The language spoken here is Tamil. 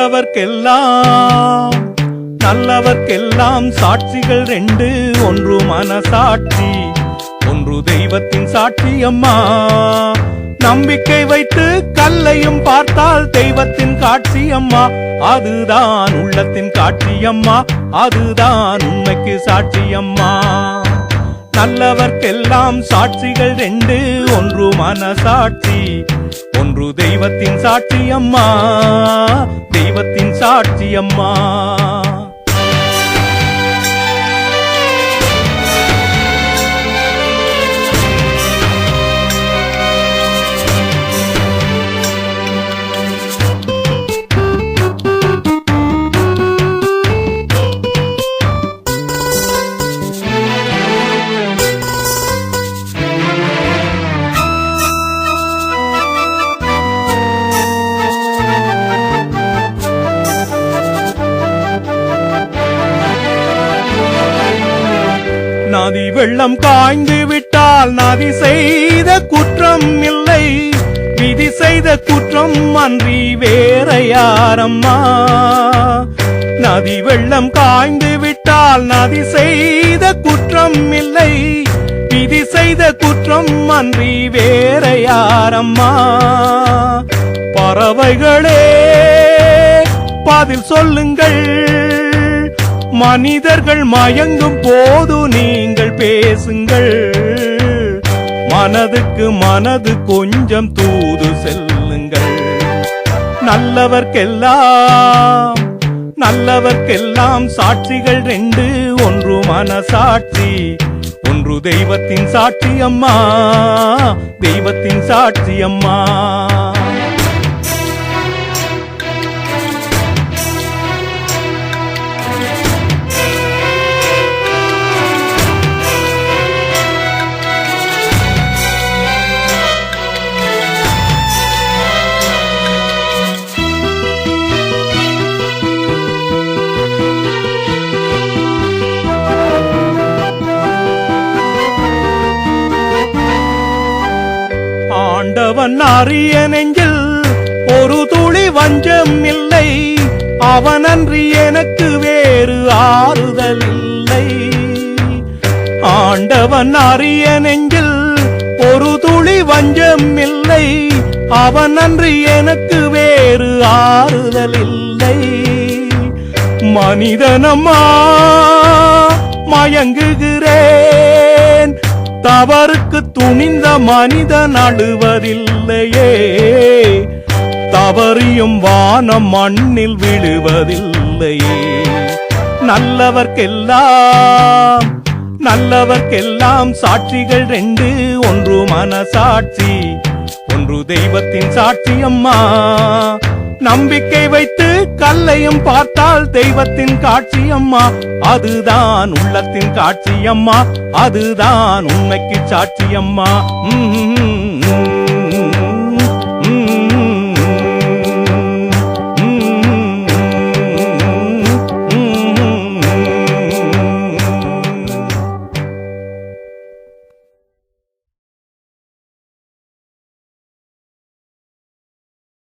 நல்லவர்க்கெல்லாம் நல்லவர்க்கெல்லாம் சாட்சிகள் ரெண்டு, ஒன்று மனசாட்சி, ஒன்று தெய்வத்தின் சாட்சி அம்மா. நம்பிக்கை வைத்து கல்லையும் பார்த்தால் தெய்வத்தின் காட்சி அம்மா. அதுதான் உள்ளத்தின் காட்சி அம்மா, அதுதான் உண்மைக்கு சாட்சி அம்மா. நல்லவர்க்கெல்லாம் சாட்சிகள் ரெண்டு, ஒன்று மனசாட்சி, ஒன்று தெய்வத்தின் சாட்சி அம்மா, தெய்வத்தின் சாட்சி அம்மா. நதி வெள்ளம் காய்ந்து விட்டால் நதி செய்த குற்றம் இல்லை, விதி செய்த குற்றம் அன்றி வேற யாரம்மா. நதி வெள்ளம் காய்ந்து விட்டால் நதி செய்த குற்றம் இல்லை, விதி செய்த குற்றம் அன்றி வேற யாரம்மா. பறவைகளே பதில் சொல்லுங்கள், மனிதர்கள் மயங்கும் போது நீங்கள் பேசுங்கள். மனதுக்கு மனது கொஞ்சம் தூது செல்லுங்கள். நல்லவர்க்கெல்லாம் நல்லவர்க்கெல்லாம் சாட்சிகள் ரெண்டு, ஒன்று மனசாட்சி, ஒன்று தெய்வத்தின் சாட்சி அம்மா, தெய்வத்தின் சாட்சி அம்மா. ஆண்டவன் அறிய நெஞ்சில் ஒரு துளி வஞ்சம் இல்லை, அவனன்றி எனக்கு வேறு ஆறுதல் இல்லை. ஆண்டவன் அறிய நெஞ்சில் ஒரு துளி வஞ்சம் இல்லை, அவனன்றி எனக்கு வேறு ஆறுதல் இல்லை. மனிதனம்மா மயங்குகிறேன், தவறுக்கு துணிந்த மனிதன் அழுவதில்லையே, தவறியும் வானம் மண்ணில் விழுவதில்லையே. நல்லவர்க்கெல்லாம் நல்லவர்க்கெல்லாம் சாட்சிகள் ரெண்டு, ஒன்று மனசாட்சி, ஒன்று தெய்வத்தின் சாட்சி அம்மா. நம்பிக்கை வைத்து கல்லையும் பார்த்தால் தெய்வத்தின் காட்சி அம்மா, அதுதான் உள்ளத்தின் காட்சி அம்மா, அதுதான் உண்மைக்கு சாட்சி அம்மா.